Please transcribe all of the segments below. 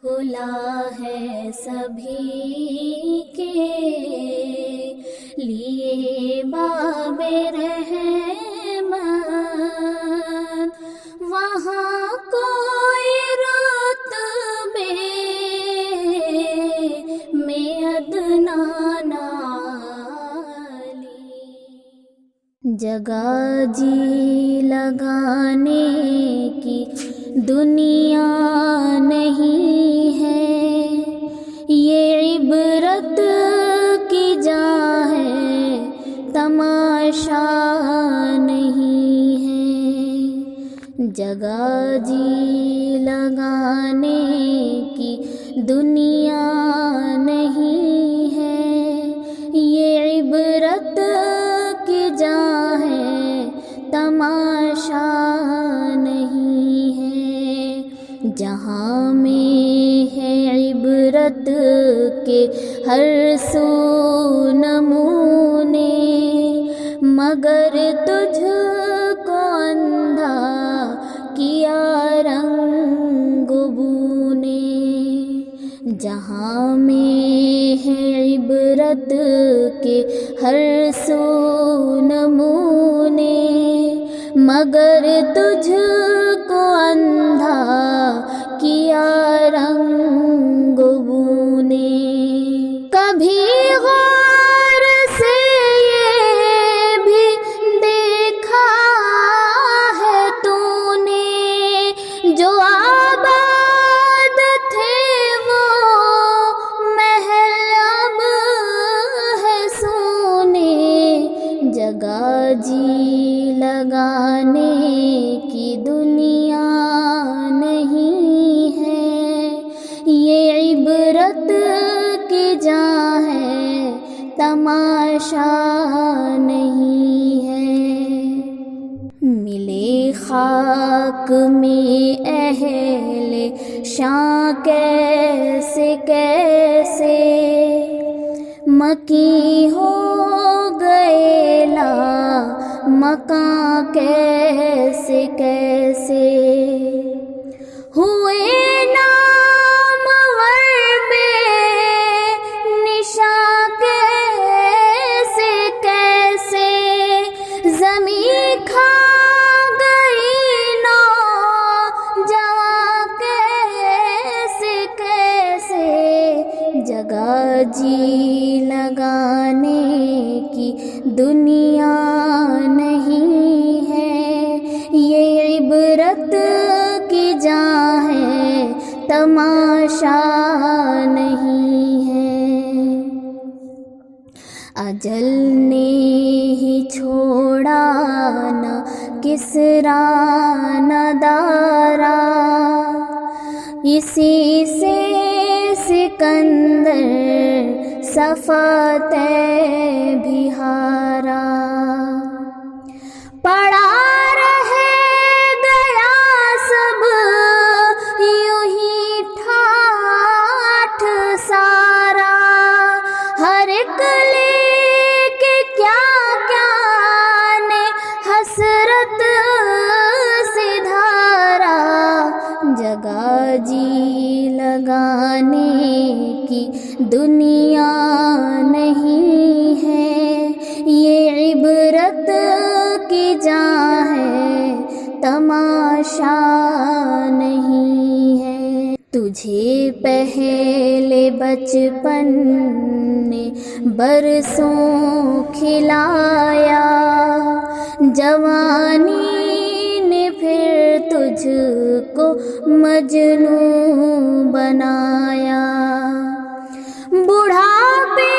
کھلا ہے سبھی کے لیے باب رحمت، وہاں کوئی رتبے میں ادنا نالی، جگہ جی لگانے کی دنیا نہیں ہے، یہ عبرت کی جا ہے تماشا نہیں ہے، جگہ جی لگانے کی دنیا نہیں ہے، یہ عبرت کی جا ہے تماشا نہیں ہے، جہاں میں ہے عبرت کے ہر سو نمونے، مگر تجھ کو اندھا کیا رنگ بو نے، جہاں میں ہے عبرت کے ہر سو نمونے، مگر تجھ کو اندھا کیا رنگ بو نے، کبھی غور سے یہ بھی دیکھا ہے تو نے، جو آباد تھے وہ محل اب ہے سونے، جگہ جی لگانے کی دنیا نہیں ہے، یہ عبرت کی جا ہے تماشا نہیں ہے، ملے خاک میں اہل شاں کیسے کیسے، مکی ہو گئے لا مکاں کیسے کیسے، ہوئے نامور بے نشاں کیسے کیسے، زمین کھا گئی نوجواں کیسے کیسے، جگہ جی لگانے کی دنیا نہیں ہے، یہ عبرت کی جا ہے تماشا نہیں ہے، اجل نے ہی چھوڑا نہ کسریٰ نہ دارا، اسی سے سکندر صفا طے بھی ہارا، پڑا رہ گیا سب یوں ہی ٹھاٹھ سارا، ہر ایک لے کے کیا کیا نے حسرت سے دھارا، جگہ جی لگانے کی دنیا نہیں ہے، یہ عبرت کی جا ہے تماشا نہیں ہے، تجھے پہلے بچپن نے برسوں کھلایا، جوانی نے پھر تجھ کو مجنوں بنایا، بڑھاپے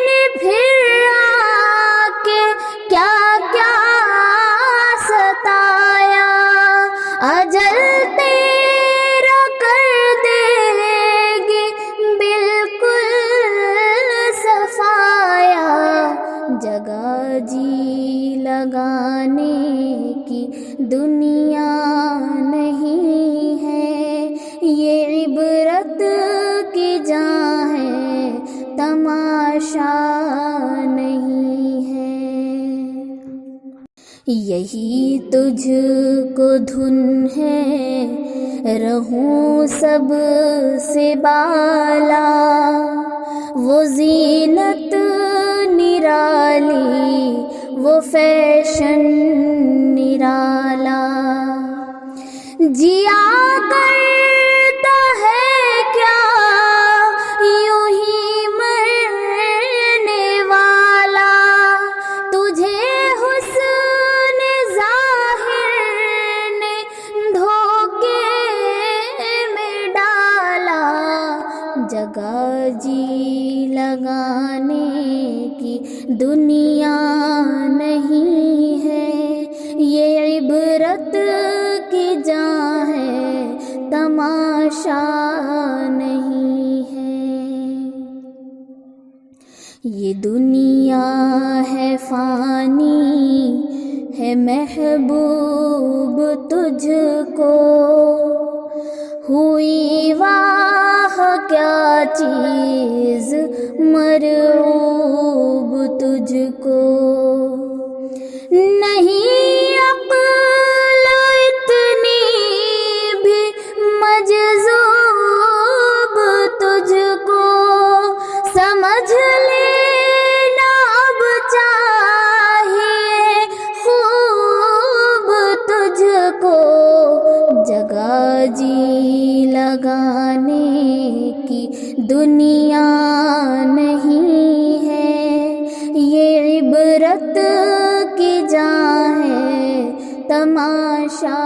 نے پھر آ کے کیا کیا ستایا، اجل تیرا کر دے گی بالکل صفایا، جگہ جی لگانے کی دنیا نہیں ہے، یہ عبرت کی جا ہے تماشا نہیں ہے، یہی تجھ کو دھن ہے رہوں سب سے بالا، وہ زینت نرالی، وہ فیشن نرالا، جیا کرتا ہے کیا یوں ہی مرنے والا، تجھے حسن ظاہر نے دھوکے میں ڈالا، جگہ جی لگانے کی دنیا نہیں ہے، یہ عبرت کی جہاں ہے، تماشا نہیں ہے، یہ دنیا ہے فانی، ہے محبوب تجھ کو، ہوئی واہ کیا چیز مرعوب تجھ کو، نہیں عقل اتنی بھی مجذوب تجھ کو، سمجھ لینا اب چاہیے خوب تجھ کو، جگہ جی لگانے کی دنیا نہیں ہے، یہ عبرت کی جہاں ہے، تماشا